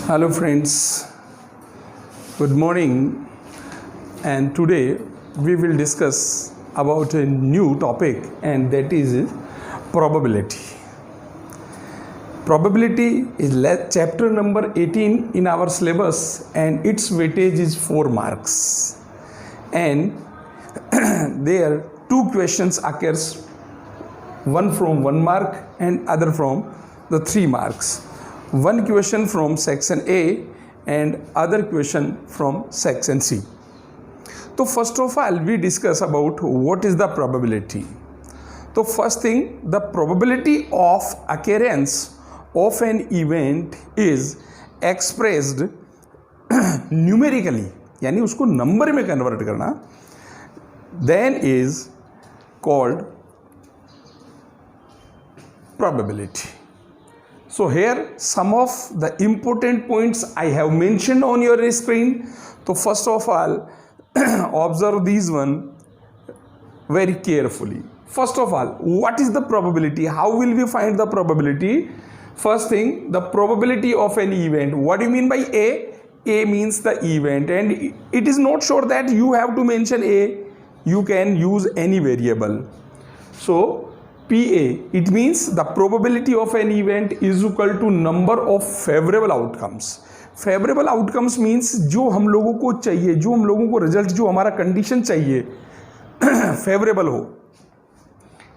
Hello friends, good morning, and today we will discuss about a new topic, and that is probability. Probability is chapter number 18 in our syllabus, and its weightage is 4 marks, and there two questions occurs, one from 1 mark and other from the 3 marks. One question from section A and other question from section C. So first of all we discuss about what is the probability. So first thing, the probability of occurrence of an event is expressed numerically, यानी उसको number में convert करना, then is called probability. So here some of the important points I have mentioned on your screen. So first of all observe these one very carefully. First of all, what is the probability? How will we find the probability? First thing, the probability of an event. What do you mean by A? A means the event, and it is not sure that you have to mention A. You can use any variable. So PA, it means the probability of an event is equal to number of favorable outcomes. Favorable outcomes means जो हम लोगों को चाहिए, जो हम लोगों को result, जो हमारा कंडीशन चाहिए फेवरेबल हो,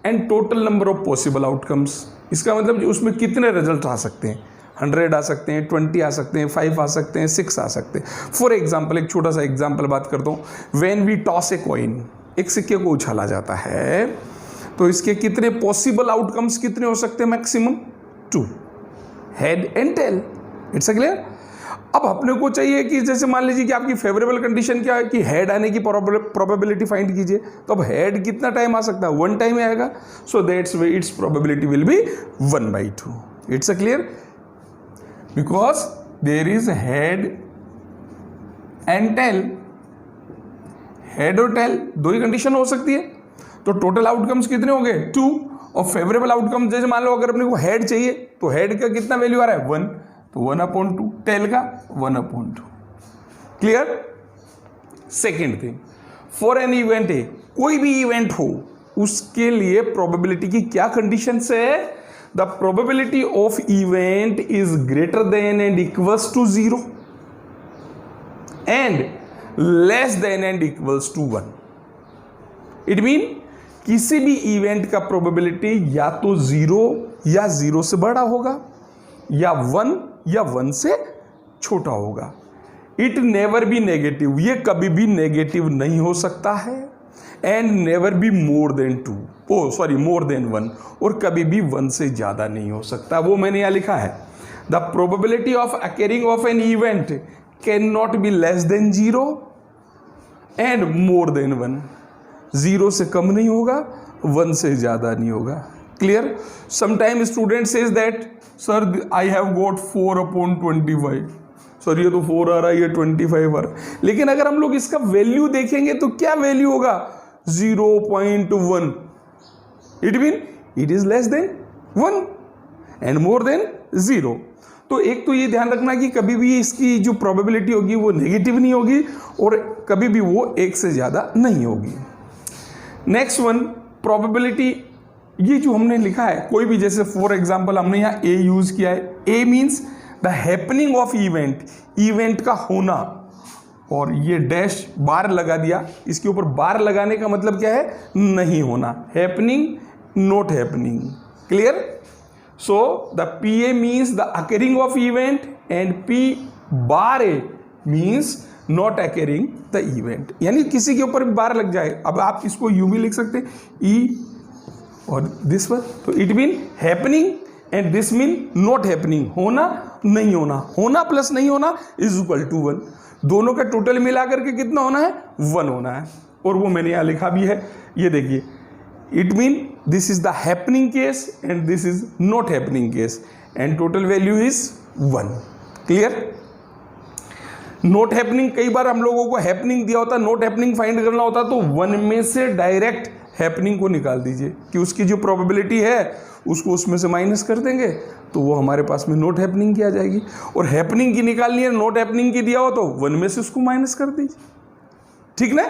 and total number of possible outcomes. इसका मतलब उसमें कितने रिजल्ट आ सकते हैं, 100 आ सकते हैं, 20 आ सकते हैं, 5 आ सकते हैं, 6 आ सकते हैं. फॉर एग्जाम्पल, एक छोटा सा एग्जाम्पल बात करता हूँ. When we toss a coin, एक सिक्के को उछाला जाता है, तो इसके कितने पॉसिबल आउटकम्स कितने हो सकते हैं? Maximum 2, head and tail. It's clear. अब अपने को चाहिए कि जैसे मान लीजिए कि आपकी फेवरेबल कंडीशन क्या है कि हेड आने की प्रोबेबिलिटी फाइंड कीजिए. तो अब हेड कितना टाइम आ सकता है? 1 टाइम आएगा. So that's way its probability will be 1/2. It's clear. Because there is head and tail. Head और टेल दो ही कंडीशन हो सकती है. तो टोटल आउटकम्स कितने हो गए? 2. और फेवरेबल आउटकम जैसे मान लो अगर अपने को हेड चाहिए तो हेड का कितना वैल्यू आ रहा है? 1. तो 1/2. टेल का 1/2. Clear. Second thing, for an event है, कोई भी इवेंट हो उसके लिए प्रोबेबिलिटी की क्या कंडीशन है? The probability of event is greater than and equals to 0 and less than and equals to 1. It mean किसी भी इवेंट का प्रोबेबिलिटी या तो 0 या 0 से बड़ा होगा, या 1 या 1 से छोटा होगा. इट नेवर बी नेगेटिव, ये कभी भी नेगेटिव नहीं हो सकता है. And never be more than 1, और कभी भी 1 से ज्यादा नहीं हो सकता. वो मैंने यहां लिखा है, the probability of occurring of an event can not be less than 0 and more than 1. 0 से कम नहीं होगा, 1 से ज़्यादा नहीं होगा. Clear. Sometime student says that sir I have got 4/25. Sir ये तो 4 आ रहा है, ये 25 आ रहा है. लेकिन अगर हम लोग इसका वैल्यू देखेंगे तो क्या वैल्यू होगा? 0.1. It mean it is less than 1 and more than 0. तो एक तो ये ध्यान रखना कि कभी भी इसकी जो प्रोबेबिलिटी होगी वो नेगेटिव नहीं होगी, और कभी भी वो 1 से ज़्यादा नहीं होगी. नेक्स्ट वन, प्रोबेबिलिटी, ये जो हमने लिखा है कोई भी, जैसे फॉर एग्जांपल हमने यहाँ ए यूज किया है. A means the happening of event, event का होना, और ये डैश बार लगा दिया. इसके ऊपर बार लगाने का मतलब क्या है? नहीं होना. Happening, not happening. Clear. So the P A means the occurring of event and P bar A means not occurring the event, यानी किसी के ऊपर भी बार लग जाए. अब आप इसको यू भी लिख सकते हैं, ई और दिस वन. तो it mean happening and this mean not happening. होना, नहीं होना. होना प्लस नहीं होना इज इक्वल टू 1. दोनों का टोटल मिलाकर के कितना होना है? 1 होना है. और वो मैंने यहां लिखा भी है, ये देखिए. It mean this is the happening case and this is not happening case, and total value is 1. Clear. Note happening, कई बार हम लोगों को हैपनिंग दिया होता, नोट हैपनिंग फाइंड करना होता, तो 1 में से डायरेक्ट हैपनिंग को निकाल दीजिए कि उसकी जो प्रोबेबिलिटी है उसको उसमें से माइनस कर देंगे तो वो हमारे पास में नॉट हैपनिंग की आ जाएगी। और हैपनिंग की निकालनी है, नॉट हैपनिंग की दिया हो तो 1 में से उसको माइनस कर दीजिए, ठीक ना।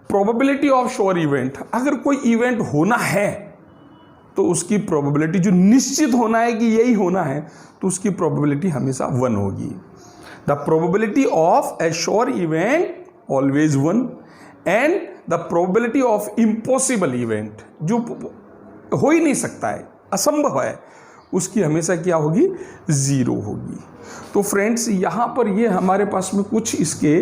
प्रोबेबिलिटी ऑफ श्योर इवेंट, अगर कोई इवेंट होना है तो उसकी प्रोबेबिलिटी जो निश्चित होना है कि यही होना है तो उसकी प्रोबेबिलिटी हमेशा 1 होगी। The probability of A sure event always 1 and the probability of impossible event, जो हो ही नहीं सकता है, असंभव है, उसकी हमेशा क्या होगी, 0 होगी। तो फ्रेंड्स यहाँ पर ये हमारे पास में कुछ इसके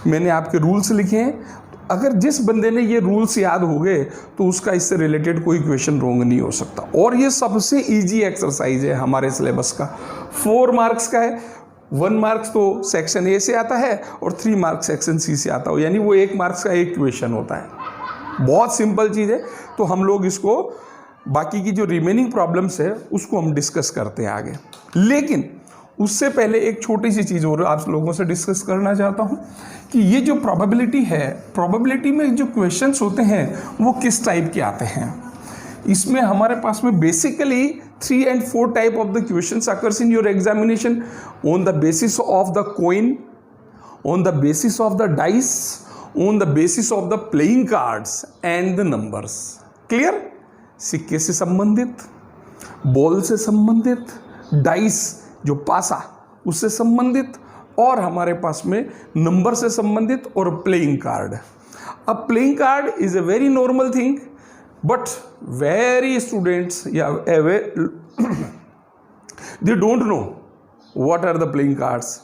मैंने आपके रूल्स लिखे हैं। अगर जिस बंदे ने ये रूल्स याद हो गए तो उसका इससे रिलेटेड कोई क्वेश्चन रॉन्ग नहीं हो सकता। और ये सबसे इजी एक्सरसाइज है हमारे सिलेबस का, 4 मार्क्स का है। 1 मार्क्स तो सेक्शन ए से आता है और 3 मार्क्स सेक्शन सी से आता है, यानी वो 1 मार्क्स का एक क्वेश्चन होता है। बहुत सिंपल चीज़ है। तो हम लोग इसको बाकी की जो रिमेनिंग प्रॉब्लम्स है उसको हम डिस्कस करते हैं आगे। लेकिन उससे पहले एक छोटी सी चीज़ और आप लोगों से डिस्कस करना चाहता हूँ कि ये जो प्रोबेबिलिटी है, प्रोबेबिलिटी में जो क्वेश्चंस होते हैं वो किस टाइप के आते हैं। इसमें हमारे पास में basically 3 and 4 type of the questions occurs in your examination on the basis of the coin, on the basis of the dice, on the basis of the playing cards and the numbers. Clear? सिक्के से संबंधित, ball से संबंधित, dice जो पासा उससे संबंधित, और हमारे पास में नंबर से संबंधित, और प्लेइंग कार्ड। अब playing card is a very normal thing but very students या they don't know what are the playing cards.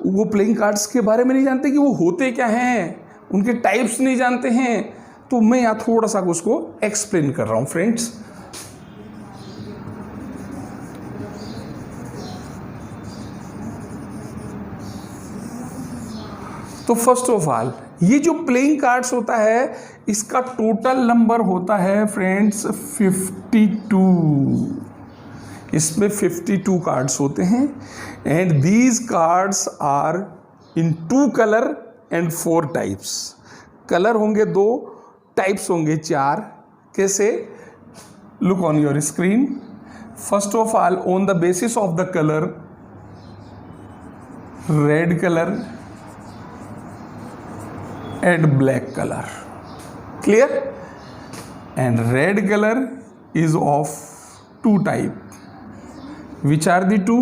वो प्लेइंग कार्ड्स के बारे में नहीं जानते कि वो होते क्या हैं, उनके टाइप्स नहीं जानते हैं। तो मैं यहाँ थोड़ा सा उसको एक्सप्लेन कर रहा हूँ फ्रेंड्स। तो फर्स्ट ऑफ ऑल ये जो प्लेइंग कार्ड्स होता है इसका टोटल नंबर होता है फ्रेंड्स 52। इसमें 52 कार्ड्स होते हैं and these cards are in 2 colour and 4 types. Colour होंगे 2, टाइप्स होंगे 4। कैसे? Look on your screen. First of all on the basis of the colour, red colour and black color. Clear? And red color is of 2 type. Which are the 2?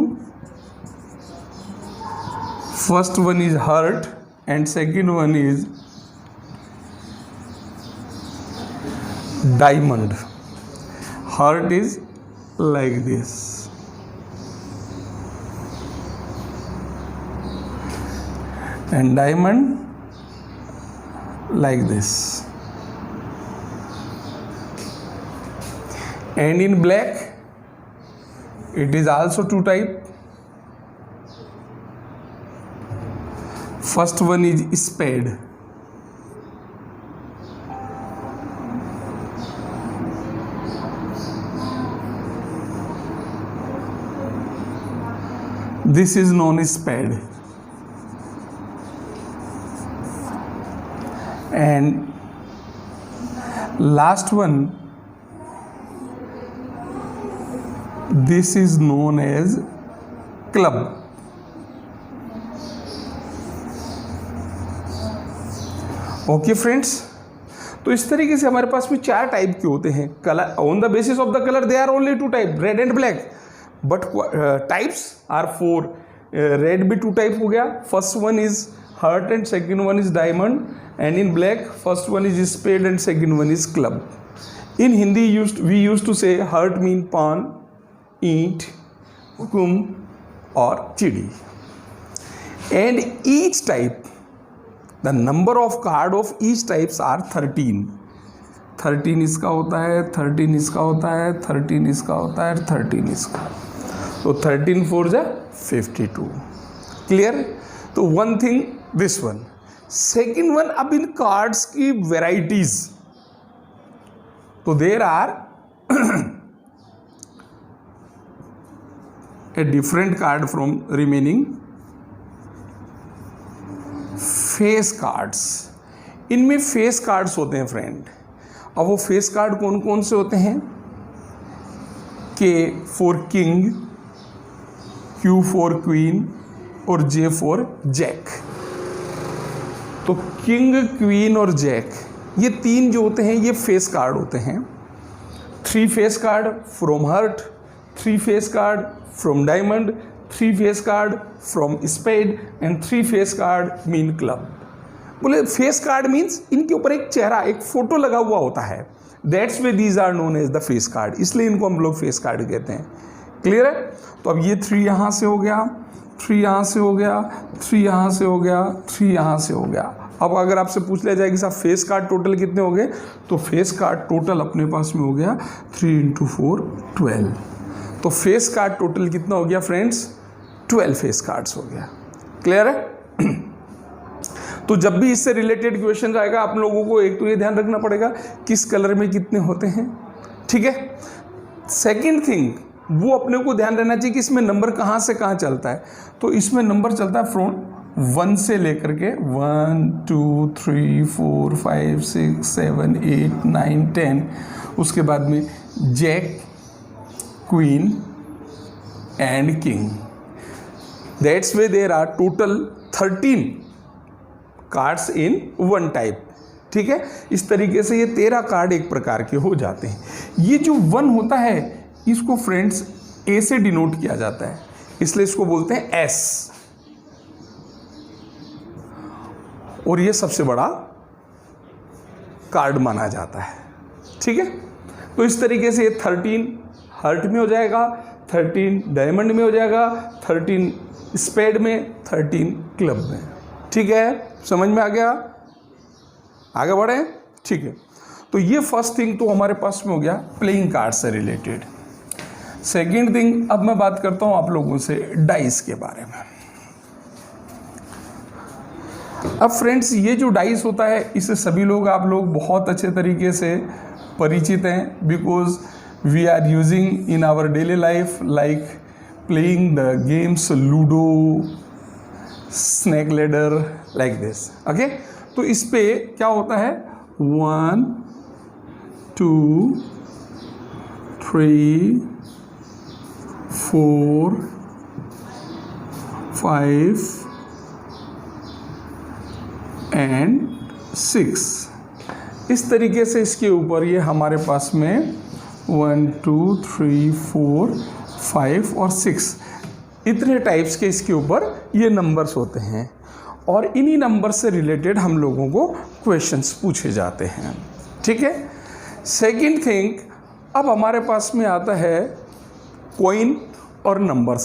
First one is heart and second one is diamond. Heart is like this and diamond like this, and in black it is also 2 type. First one is spade, this is known as spade, and last one this is known as club. Okay friends, तो इस तरीके से हमारे पास में 4 type के होते हैं। Colour on the basis of the colour they are only 2 type, red and black, but types are 4। रेड भी 2 टाइप हो गया, first one is heart and second one is diamond, and in black first one is spade and second one is club. In Hindi we used to say heart mean pawn, eat, hukum or chidi. And each type, the number of card of each types are 13. 13 इसका होता है, 13 इसका होता है, 13 इसका होता है, 13 इसका। तो 13 4 जा 52। क्लियर? तो one thing this one. Second one, अब इन कार्ड्स की वेराइटीज, तो there are a different card from remaining. Face cards, इनमें फेस कार्ड्स होते हैं फ्रेंड। अब वो फेस कार्ड कौन कौन से होते हैं? K for king, Q for queen और J फॉर जैक। तो किंग, क्वीन और जैक, ये तीन जो होते हैं ये फेस कार्ड होते हैं। 3 face card from heart, 3 face card from diamond, 3 face card from spade and 3 face card mean club. बोले फेस कार्ड मीन्स इनके ऊपर एक चेहरा, एक फोटो लगा हुआ होता है। That's way these are known as the face card, इसलिए इनको हम लोग फेस कार्ड कहते हैं। क्लियर है? तो अब ये 3 यहाँ से हो गया, 3 यहाँ से हो गया, 3 यहाँ से हो गया, 3 यहाँ से हो गया। अब अगर आपसे पूछ लिया जाए कि साहब फेस कार्ड टोटल कितने हो गए, तो फेस कार्ड टोटल अपने पास में हो गया 3 × 4 12। तो फेस कार्ड टोटल कितना हो गया फ्रेंड्स? 12 फेस कार्ड्स हो गया। क्लियर है? तो जब भी इससे रिलेटेड क्वेश्चन आएगा आप लोगों को एक तो ये ध्यान रखना पड़ेगा किस कलर में कितने होते हैं। ठीक है? सेकेंड थिंग, वो अपने को ध्यान रहना चाहिए कि इसमें नंबर कहाँ से कहाँ चलता है। तो इसमें नंबर चलता है फ्रॉम 1 से लेकर के 1 2 3 4 5 6 7 8 9 10, उसके बाद में jack, queen and king. That's way there are total 13 cards in 1 type. ठीक है? इस तरीके से ये 13 कार्ड एक प्रकार के हो जाते हैं। ये जो 1 होता है इसको फ्रेंड्स ए से डिनोट किया जाता है, इसलिए इसको बोलते हैं एस, और ये सबसे बड़ा कार्ड माना जाता है। ठीक है? तो इस तरीके से ये 13 हार्ट में हो जाएगा, 13 डायमंड में हो जाएगा, 13 स्पेड में, 13 क्लब में। ठीक है? समझ में आ गया? आगे बढ़े? ठीक है। तो ये फर्स्ट थिंग तो हमारे पास में हो गया प्लेइंग कार्ड से रिलेटेड। सेकेंड थिंग, अब मैं बात करता हूं आप लोगों से डाइस के बारे में। अब फ्रेंड्स ये जो डाइस होता है इसे सभी लोग, आप लोग बहुत अच्छे तरीके से परिचित हैं, because we are using in our daily life like playing the games ludo, snake ladder, like this. Okay? तो इस पे क्या होता है 1 2 3 4 5 एंड 6। इस तरीके से इसके ऊपर ये हमारे पास में 1 2 3 4 5 और 6 इतने टाइप्स के इसके ऊपर ये नंबर्स होते हैं, और इन्हीं नंबर से रिलेटेड हम लोगों को क्वेश्चंस पूछे जाते हैं। ठीक है? सेकंड थिंग, अब हमारे पास में आता है कॉइन और नंबर्स।